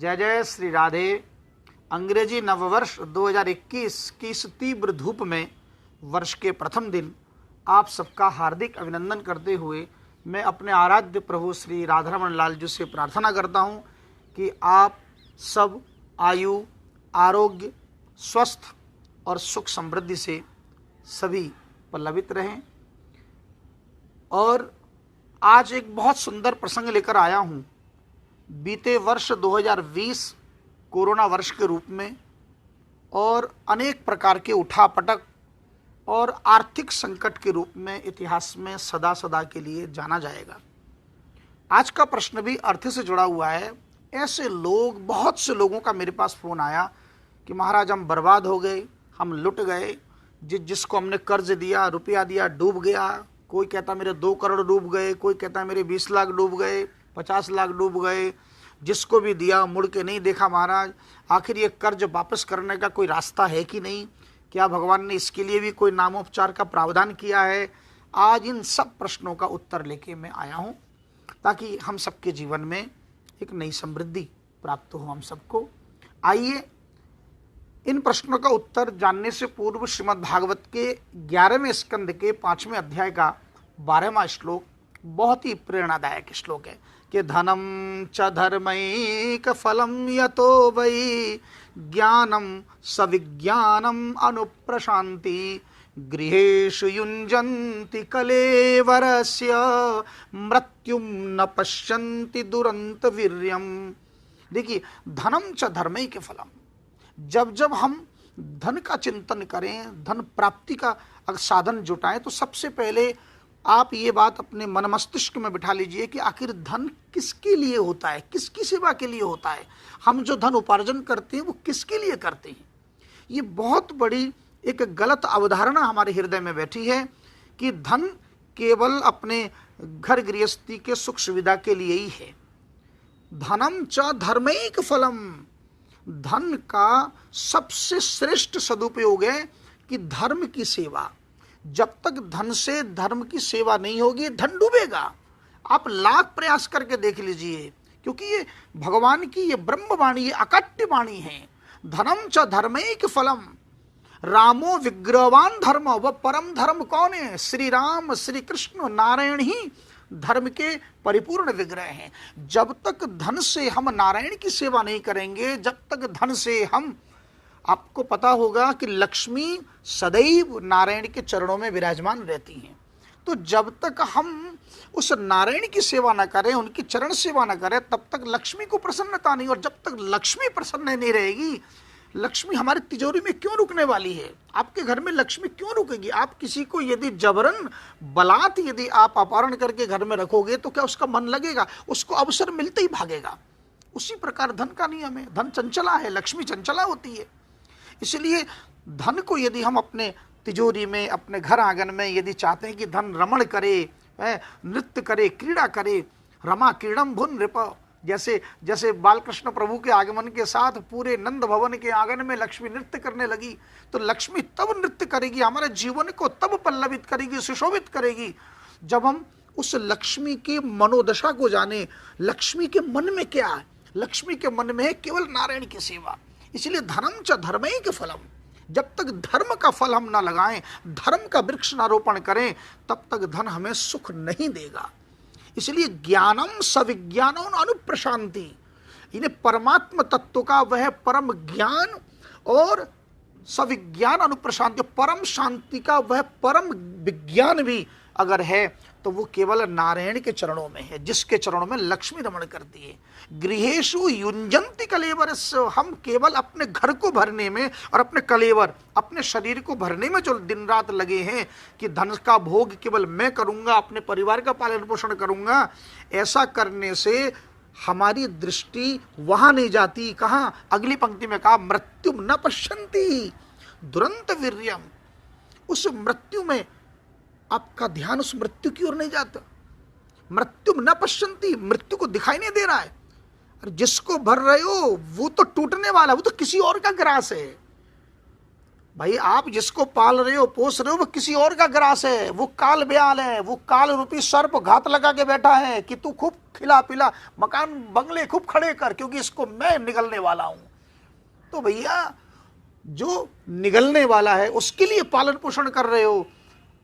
जय जय श्री राधे। अंग्रेजी नववर्ष 2021 की इस तीव्र धूप में वर्ष के प्रथम दिन आप सबका हार्दिक अभिनंदन करते हुए मैं अपने आराध्य प्रभु श्री राधारमण लाल जी से प्रार्थना करता हूं कि आप सब आयु, आरोग्य, स्वस्थ और सुख समृद्धि से सभी पल्लवित रहें। और आज एक बहुत सुंदर प्रसंग लेकर आया हूं। बीते वर्ष 2020 कोरोना वर्ष के रूप में और अनेक प्रकार के उठापटक और आर्थिक संकट के रूप में इतिहास में सदा सदा के लिए जाना जाएगा। आज का प्रश्न भी अर्थ से जुड़ा हुआ है। ऐसे लोग, बहुत से लोगों का मेरे पास फ़ोन आया कि महाराज हम बर्बाद हो गए, हम लुट गए, जिसको हमने कर्ज दिया, रुपया दिया, डूब गया। कोई कहता मेरे 2 करोड़ डूब गए, कोई कहता मेरे 20 लाख डूब गए, 50 लाख डूब गए। जिसको भी दिया मुड़ के नहीं देखा महाराज। आखिर ये कर्ज वापस करने का कोई रास्ता है कि नहीं? क्या भगवान ने इसके लिए भी कोई नामोपचार का प्रावधान किया है? आज इन सब प्रश्नों का उत्तर लेके मैं आया हूँ ताकि हम सबके जीवन में एक नई समृद्धि प्राप्त हो हम सबको। आइए इन प्रश्नों का उत्तर जानने से पूर्व श्रीमद् भागवत के 11वें स्कंद के 5वें अध्याय का 12वां श्लोक बहुत ही प्रेरणादायक श्लोक है कि धनम च धर्मैक फलम यतो वै ज्ञानम सविज्ञानम अनुप्रशांति गृहेषु युञ्जन्ति कलेवरस्य मृत्युम न पश्यन्ति दुरंत वीर्यम। देखिए, धनम च धर्मैक फलम, जब जब हम धन का चिंतन करें, धन प्राप्ति का साधन जुटाएं, तो सबसे पहले आप ये बात अपने मन मस्तिष्क में बिठा लीजिए कि आखिर धन किसके लिए होता है, किसकी सेवा के लिए होता है। हम जो धन उपार्जन करते हैं वो किसके लिए करते हैं। ये बहुत बड़ी एक गलत अवधारणा हमारे हृदय में बैठी है कि धन केवल अपने घर गृहस्थी के सुख सुविधा के लिए ही है। धनम च धर्मैक फलम, धन का सबसे श्रेष्ठ सदुपयोग है कि धर्म की सेवा। जब तक धन से धर्म की सेवा नहीं होगी धन डूबेगा। आप लाख प्रयास करके देख लीजिए, क्योंकि ये भगवान की ये ब्रह्मवाणी, ये अकट्य वाणी है। धनम च धर्मैक फलम, रामो विग्रहवान धर्म। वह परम धर्म कौन है? श्री राम, श्री कृष्ण, नारायण ही धर्म के परिपूर्ण विग्रह हैं। जब तक धन से हम नारायण की सेवा नहीं करेंगे, जब तक धन से हम, आपको पता होगा कि लक्ष्मी सदैव नारायण के चरणों में विराजमान रहती हैं। तो जब तक हम उस नारायण की सेवा न करें, उनकी चरण सेवा न करें, तब तक लक्ष्मी को प्रसन्नता नहीं। और जब तक लक्ष्मी प्रसन्न नहीं रहेगी, लक्ष्मी हमारी तिजोरी में क्यों रुकने वाली है? आपके घर में लक्ष्मी क्यों रुकेगी? आप किसी को यदि जबरन बलात् यदि आप अपहरण करके घर में रखोगे तो क्या उसका मन लगेगा? उसको अवसर मिलते ही भागेगा। उसी प्रकार धन का नियम है। धन चंचला है, लक्ष्मी चंचला होती है। इसलिए धन को यदि हम अपने तिजोरी में, अपने घर आंगन में यदि चाहते हैं कि धन रमण करे, नृत्य करे, क्रीड़ा करे, रमा क्रीड़म भुन नृप, जैसे बालकृष्ण प्रभु के आगमन के साथ पूरे नंद भवन के आंगन में लक्ष्मी नृत्य करने लगी, तो लक्ष्मी तब नृत्य करेगी, हमारे जीवन को तब पल्लवित करेगी, सुशोभित करेगी, जब हम उस लक्ष्मी की मनोदशा को जाने। लक्ष्मी के मन में क्या है? लक्ष्मी के मन में है केवल नारायण की सेवा। इसलिए धर्म च धर्मैक फलम, जब तक धर्म का फल हम ना लगाएं, धर्म का वृक्ष ना रोपण करें, तब तक धन हमें सुख नहीं देगा। इसलिए ज्ञानम सविज्ञानम अनुप्रशांति, इन्हें परमात्म तत्व का वह परम ज्ञान और सविज्ञान अनुप्रशांति, परम शांति का वह परम विज्ञान भी अगर है तो वो केवल नारायण के चरणों में है, जिसके चरणों में लक्ष्मी रमण करती है। गृहेषु युञ्जन्ति कलेवरस्य, हम केवल अपने घर को भरने में और अपने कलेवर, अपने शरीर को भरने में जो दिन रात लगे हैं कि धन का भोग केवल मैं करूंगा, अपने परिवार का पालन पोषण करूंगा, ऐसा करने से हमारी दृष्टि वहां नहीं जाती। कहाँ? अगली पंक्ति में कहा मृत्युम न पश्यन्ति दुरंत वीर्यम, उस मृत्यु में आपका ध्यान उस मृत्यु की ओर नहीं जाता। मृत्युम न पश्यन्ति, मृत्यु को दिखाई नहीं दे रहा है। और जिसको भर रहे हो वो तो टूटने वाला, वो तो किसी और का ग्रास है। भाई आप जिसको पाल रहे हो पोस रहे हो वो किसी और का ग्रास है, वो काल ब्याल है, वो काल रूपी सर्प घात लगा के बैठा है कि तू खूब खिला पिला, मकान बंगले खूब खड़े कर, क्योंकि इसको मैं निगलने वाला हूं। तो भैया जो निगलने वाला है उसके लिए पालन पोषण कर रहे हो,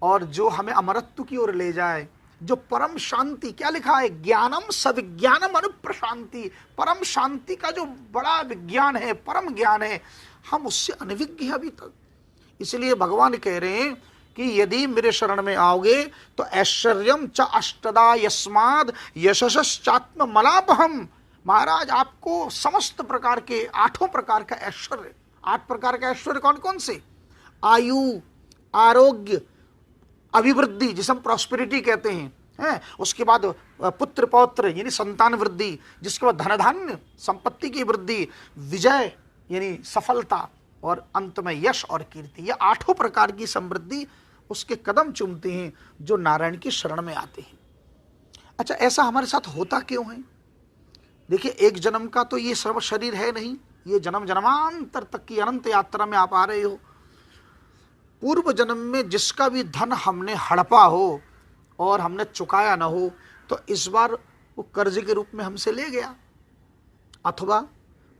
और जो हमें अमरत्व की ओर ले जाए, जो परम शांति, क्या लिखा है, ज्ञानम सविज्ञानम अनुप्रशांति, परम शांति का जो बड़ा विज्ञान है, परम ज्ञान है, हम उससे अनभिज्ञ हैं अभी तक। इसलिए भगवान कह रहे हैं कि यदि मेरे शरण में आओगे तो ऐश्वर्यम च अष्टदा यस्माद यशश्चात्म मलापहम। महाराज आपको समस्त प्रकार के, 8 प्रकार का ऐश्वर्य, 8 प्रकार का ऐश्वर्य कौन कौन से, आयु, आरोग्य, अभिवृद्धि जिसे हम प्रॉस्पेरिटी कहते हैं, उसके बाद पुत्र पौत्र यानी संतान वृद्धि, जिसके बाद धन धान्य संपत्ति की वृद्धि, विजय यानी सफलता, और अंत में यश और कीर्ति। ये 8 प्रकार की समृद्धि उसके कदम चूमते हैं जो नारायण की शरण में आते हैं। अच्छा, ऐसा हमारे साथ होता क्यों है? देखिए, एक जन्म का तो ये सर्व शरीर है नहीं, ये जन्म जन्मांतर तक की अनंत यात्रा में आप आ रहे हो। पूर्व जन्म में जिसका भी धन हमने हड़पा हो और हमने चुकाया ना हो, तो इस बार वो कर्ज के रूप में हमसे ले गया।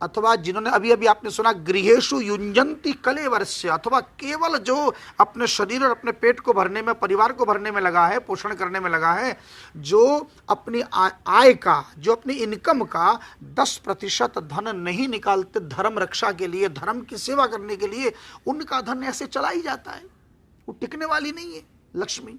अथवा जिन्होंने अभी अभी आपने सुना गृहेषु युञ्जन्ति कलेवरस्य, अथवा केवल जो अपने शरीर और अपने पेट को भरने में, परिवार को भरने में लगा है, पोषण करने में लगा है, जो अपनी आय का, जो अपनी इनकम का 10% धन नहीं निकालते धर्म रक्षा के लिए, धर्म की सेवा करने के लिए, उनका धन ऐसे चला ही जाता है, वो टिकने वाली नहीं है लक्ष्मी।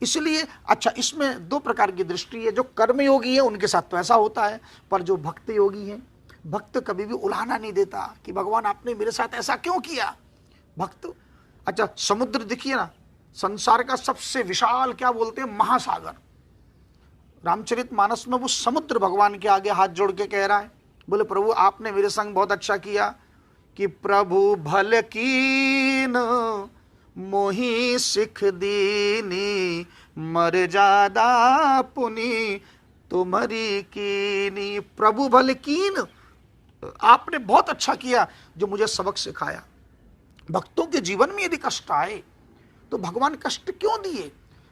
इसलिए अच्छा, इसमें 2 प्रकार की दृष्टि है। जो कर्मयोगी है उनके साथ तो ऐसा होता है, पर जो भक्त योगी है, भक्त कभी भी उलाहना नहीं देता कि भगवान आपने मेरे साथ ऐसा क्यों किया। भक्त, अच्छा समुद्र देखिए ना, संसार का सबसे विशाल क्या बोलते हैं, महासागर, रामचरितमानस में वो समुद्र भगवान के आगे हाथ जोड़ के कह रहा है, बोले प्रभु आपने मेरे संग बहुत अच्छा किया, कि प्रभु भल कीन मोही सिख दीनी, मर जादा पुनि तुम्हारी कीनी। प्रभु भल कीन, आपने बहुत अच्छा किया जो मुझे सबक सिखाया। भक्तों के जीवन में यदि कष्ट आए तो भगवान कष्ट क्यों दिए?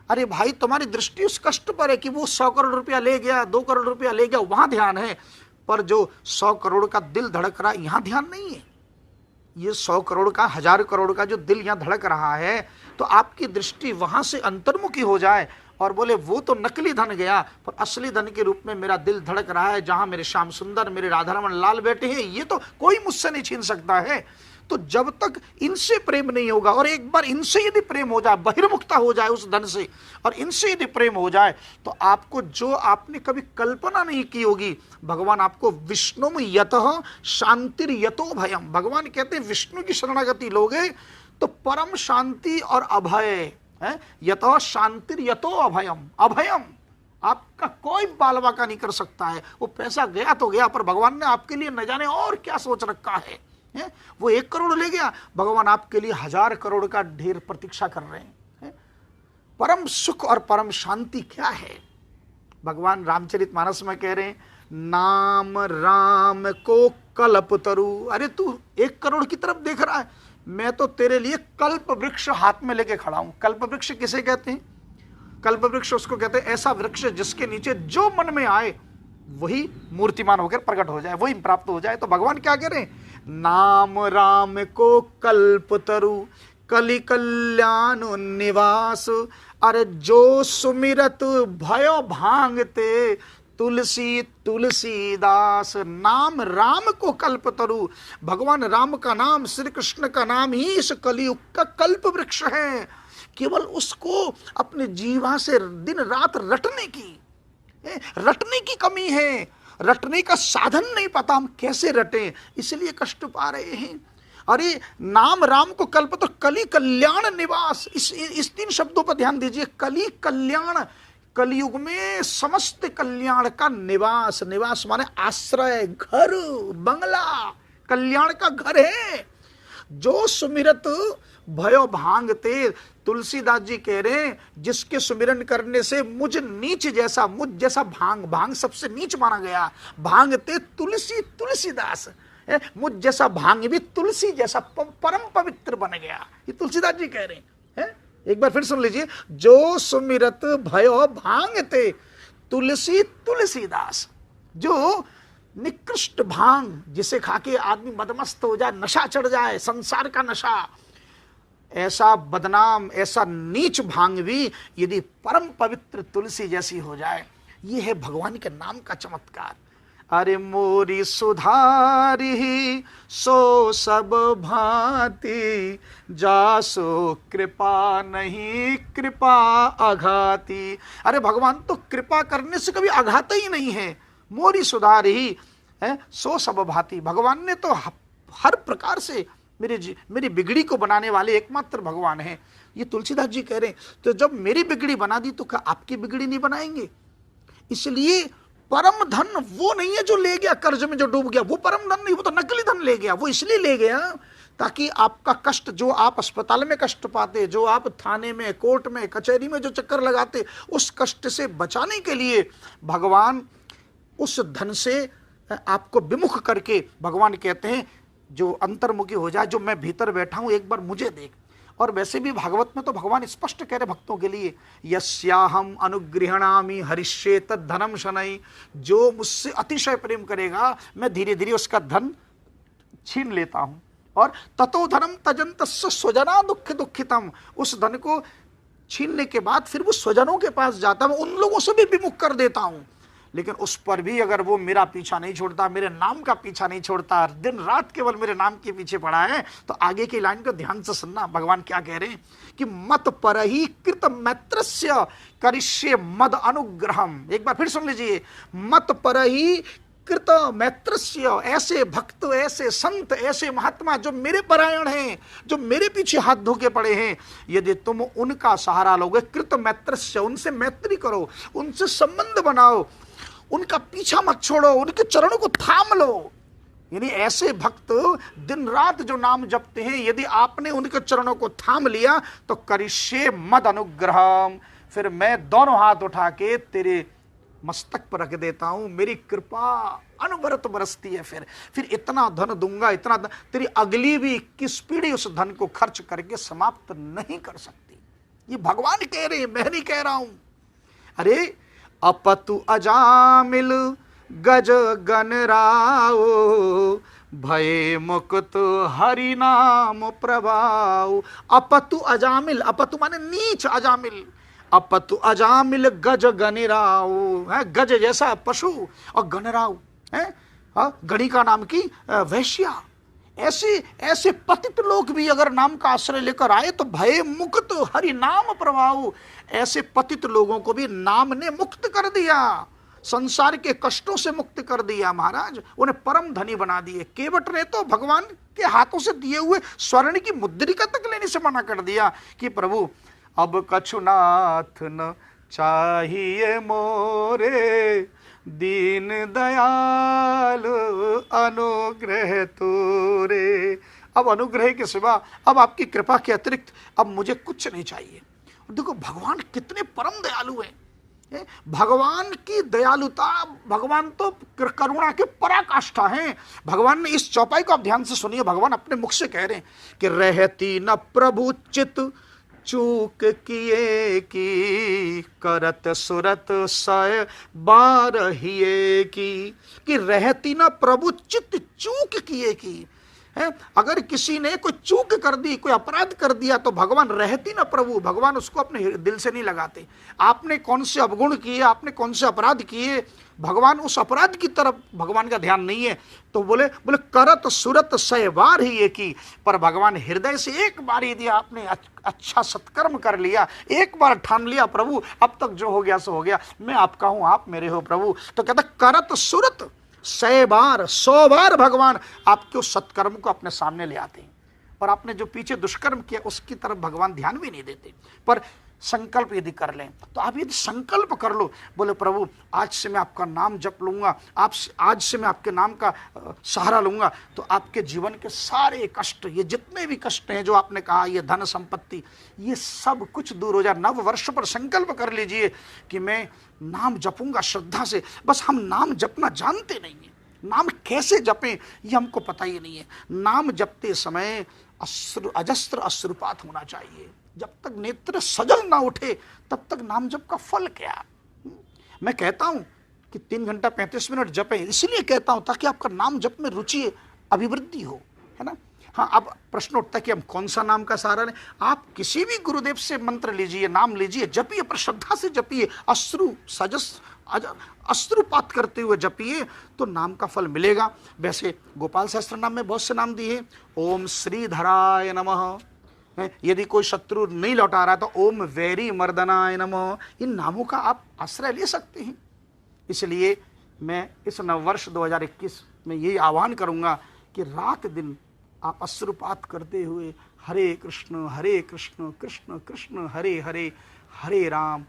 अरे भाई, तुम्हारी दृष्टि उस कष्ट पर है कि वो 100 करोड़ रुपया ले गया, 2 करोड़ रुपया ले गया, वहां ध्यान है, पर जो 100 करोड़ का दिल धड़क रहा है, यहां ध्यान नहीं है। ये 100 करोड़ का, 1000 करोड़ का जो दिल यहां धड़क रहा है, तो आपकी दृष्टि वहां से अंतर्मुखी हो जाए और बोले वो तो नकली धन गया, पर असली धन के रूप में मेरा दिल धड़क रहा है, जहां मेरे श्याम सुंदर, मेरे राधारमण लाल बैठे हैं, ये तो कोई मुझसे नहीं छीन सकता है। तो जब तक इनसे प्रेम नहीं होगा, और एक बार इनसे यदि प्रेम हो जाए, बहिर्मुखता हो जाए उस धन से, और इनसे यदि प्रेम हो जाए, तो आपको जो आपने कभी कल्पना नहीं की होगी, भगवान आपको विष्णुम यतः शांतिर यतो भयम, भगवान कहते हैं विष्णु की शरणागति लोगे तो परम शांति और अभय है। यतो शांतिर यतो अभयम, अभयम आपका कोई बालवा का नहीं कर सकता है। वो पैसा गया तो गया, पर भगवान ने आपके लिए न जाने और क्या सोच रखा है। वो 1 करोड़ ले गया, भगवान आपके लिए 1000 करोड़ का ढेर प्रतीक्षा कर रहे हैं। परम सुख और परम शांति क्या है? भगवान रामचरितमानस में कह रहे हैं, नाम राम को कल्प तरु। अरे तू 1 करोड़ की तरफ देख रहा है, मैं तो तेरे लिए कल्प वृक्ष हाथ में लेके खड़ा हूं। कल्प वृक्ष किसे कहते हैं? कल्प वृक्ष उसको कहते हैं ऐसा वृक्ष जिसके नीचे जो मन में आए वही मूर्तिमान होकर प्रकट हो जाए, वही प्राप्त हो जाए। तो भगवान क्या कह रहे हैं, नाम राम को कल्प तरु कलि कल्याण निवास। अरे जो सुमिरत भयो भांगते तुलसी तुलसीदास। नाम राम को कल्प तरु, भगवान राम का नाम, श्री कृष्ण का नाम ही इस कलियुग का कल्प वृक्ष है। केवल उसको अपने जीवा से दिन रात रटने की कमी है, रटने का साधन नहीं पता, हम कैसे रटें, इसलिए कष्ट पा रहे हैं। अरे नाम राम को कल्प तो कलि कल्याण निवास, इस 3 शब्दों पर ध्यान दीजिए। कलि कल्याण, कलयुग में समस्त कल्याण का निवास, निवास माने आश्रय, घर, बंगला, कल्याण का घर है। जो सुमिरत भयो भांगते, तुलसीदास जी कह रहे हैं जिसके सुमिरन करने से मुझ जैसा भांग सबसे नीच माना गया, भांगते तुलसीदास, मुझ जैसा भांग भी तुलसी जैसा परम पवित्र बन गया। ये तुलसीदास जी कह रहे हैं। एक बार फिर सुन लीजिए, जो सुमिरत भयो भांग थे तुलसी तुलसीदास। जो निकृष्ट भांग जिसे खाके आदमी मदमस्त हो जाए, नशा चढ़ जाए, संसार का नशा, ऐसा बदनाम, ऐसा नीच भांग भी यदि परम पवित्र तुलसी जैसी हो जाए, ये है भगवान के नाम का चमत्कार। अरे मोरी सुधारी सो सब भांति, जासो कृपा नहीं कृपा आघाती। अरे भगवान तो कृपा करने से कभी आघात ही नहीं है। मोरी सुधारी है सो सब भांति, भगवान ने तो हर प्रकार से मेरी बिगड़ी को बनाने वाले एकमात्र भगवान हैं। ये तुलसीदास जी कह रहे हैं, तो जब मेरी बिगड़ी बना दी तो क्या आपकी बिगड़ी नहीं बनाएंगे? इसलिए परम धन वो नहीं है जो ले गया कर्ज में, जो डूब गया, वो परम धन नहीं, वो तो नकली धन ले गया। वो इसलिए ले गया ताकि आपका कष्ट, जो आप अस्पताल में कष्ट पाते, जो आप थाने में, कोर्ट में, कचहरी में जो चक्कर लगाते, उस कष्ट से बचाने के लिए भगवान उस धन से आपको विमुख करके, भगवान कहते हैं जो अंतर्मुखी हो जाए, जो मैं भीतर बैठा हूं एक बार मुझे देख। और वैसे भी भागवत में तो भगवान स्पष्ट कह रहे भक्तों के लिए, यस्याहम अनुगृहणामि हरिष्ये तद धनम शनै, जो मुझसे अतिशय प्रेम करेगा मैं धीरे धीरे उसका धन छीन लेता हूं। और ततो धनम तजन्तस्य स्वजना दुख दुखितम, उस धन को छीनने के बाद फिर वो स्वजनों के पास जाता, मैं उन लोगों से भी विमुख कर देता हूं। लेकिन उस पर भी अगर वो मेरा पीछा नहीं छोड़ता, मेरे नाम का पीछा नहीं छोड़ता, दिन रात केवल मेरे नाम के पीछे पड़ा है, तो आगे की लाइन को ध्यान से सुनना। भगवान क्या कह रहे हैं कि मत परहि कृत मैत्रस्य करिष्ये मद अनुग्रहम। एक बार फिर सुन लीजिए, मत परहि कृत मैत्रस्य, ऐसे भक्त, ऐसे संत, ऐसे महात्मा जो मेरे परायण हैं, जो मेरे पीछे हाथ धोके पड़े हैं, यदि तुम उनका सहारा लोगे, कृत मैत्रस्य, उनसे मैत्री करो, उनसे संबंध बनाओ, उनका पीछा मत छोड़ो, उनके चरणों को थाम लो। यानी ऐसे भक्त दिन रात जो नाम जपते हैं, यदि आपने उनके चरणों को थाम लिया तो करिष्ये मद अनुग्रहम, फिर मैं दोनों हाथ उठा के तेरे मस्तक पर रख देता हूं, मेरी कृपा अनवरत बरसती है। फिर इतना धन दूंगा, इतना धन, तेरी अगली भी 21 पीढ़ी उस धन को खर्च करके समाप्त नहीं कर सकती। ये भगवान कह रहे हैं, मैं नहीं कह रहा हूं। अरे अपतु अजामिल गज गणराओ, भय मुकुत हरि नाम प्रभाओ। अपतु अजामिल, अपतु माने नीच, अजामिल, अपतु अजामिल गज गणराओ, है गज जैसा पशु, और गणराओ है गणी का नाम की वैश्या। ऐसे पतित लोग भी अगर नाम का आश्रय लेकर आए तो भय मुक्त हरि नाम प्रभाव, ऐसे पतित लोगों को भी नाम ने मुक्त कर दिया, संसार के कष्टों से मुक्त कर दिया महाराज, उन्हें परम धनी बना दिए। केवट ने तो भगवान के हाथों से दिए हुए स्वर्ण की मुद्रिका तक लेने से मना कर दिया कि प्रभु अब कछुनाथ न चाहिए मोरे, दीन दयाल अनुग्रह तोरे। अब अनुग्रह के सिवा, अब आपकी कृपा के अतिरिक्त अब मुझे कुछ नहीं चाहिए। देखो भगवान कितने परम दयालु हैं। भगवान की दयालुता, भगवान तो करुणा के पराकाष्ठा हैं। भगवान ने इस चौपाई को आप ध्यान से सुनिए, भगवान अपने मुख से कह रहे हैं कि रहती न प्रभु चित चूक किए की, करत सुरत सय बारहिए की, कि रहती ना प्रभु चित्त चूक किए की है। अगर किसी ने कोई चूक कर दी, कोई अपराध कर दिया, तो भगवान रहती ना प्रभु, भगवान उसको अपने दिल से नहीं लगाते। आपने कौन से अवगुण किए, आपने कौन से अपराध किए, भगवान उस अपराध की तरफ भगवान का ध्यान नहीं है। तो बोले करत सुरत सहवार ही ये की, पर भगवान हृदय से एक बार यदि आपने अच्छा सत्कर्म कर लिया, एक बार ठान लिया प्रभु अब तक जो हो गया सो हो गया, मैं आपका हूं आप मेरे हो प्रभु, तो कहता करत सुरत 100 बार 100 बार भगवान आपके उस सत्कर्म को अपने सामने ले आते हैं। और आपने जो पीछे दुष्कर्म किया उसकी तरफ भगवान ध्यान भी नहीं देते। पर संकल्प यदि कर लें, तो आप यदि संकल्प कर लो, बोले प्रभु आज से मैं आपका नाम जप लूंगा, आज से मैं आपके नाम का सहारा लूंगा, तो आपके जीवन के सारे कष्ट, ये जितने भी कष्ट हैं जो आपने कहा, ये धन संपत्ति, ये सब कुछ दूर हो जाए। नव वर्ष पर संकल्प कर लीजिए कि मैं नाम जपूंगा श्रद्धा से। बस हम नाम जपना जानते नहीं है, नाम कैसे जपें ये हमको पता ही नहीं है। नाम जपते समय अजस्त्र अश्रुपात होना चाहिए। जब तक नेत्र सजल ना उठे तब तक नाम जप का फल क्या। मैं कहता हूं कि 3 घंटा 35 मिनट जपें, इसलिए कहता हूं ताकि आपका नाम जप में रुचि अभिवृद्धि हो, है ना। हाँ, अब प्रश्न उठता है कि हम कौन सा नाम का सहारा लें। आप किसी भी गुरुदेव से मंत्र लीजिए, नाम लीजिए, जपिए, पर श्रद्धा से जपिए, अश्रुपात करते हुए जपिए, तो नाम का फल मिलेगा। वैसे गोपाल सहस्त्र नाम में बहुत से नाम दिए। ओम श्रीधराय नमः, यदि कोई शत्रु नहीं लौटा रहा तो ओम वैरी मर्दनाय नमः, इन नामों का आप आश्रय ले सकते हैं। इसलिए मैं इस नववर्ष 2021 में यही आह्वान करूंगा कि रात दिन आप अश्रुपात करते हुए हरे कृष्ण कृष्ण कृष्ण हरे हरे, हरे राम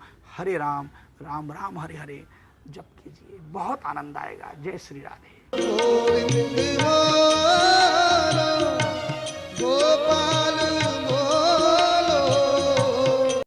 राम राम हरे हरे जप कीजिए। बहुत आनंद आएगा। जय श्री राधे।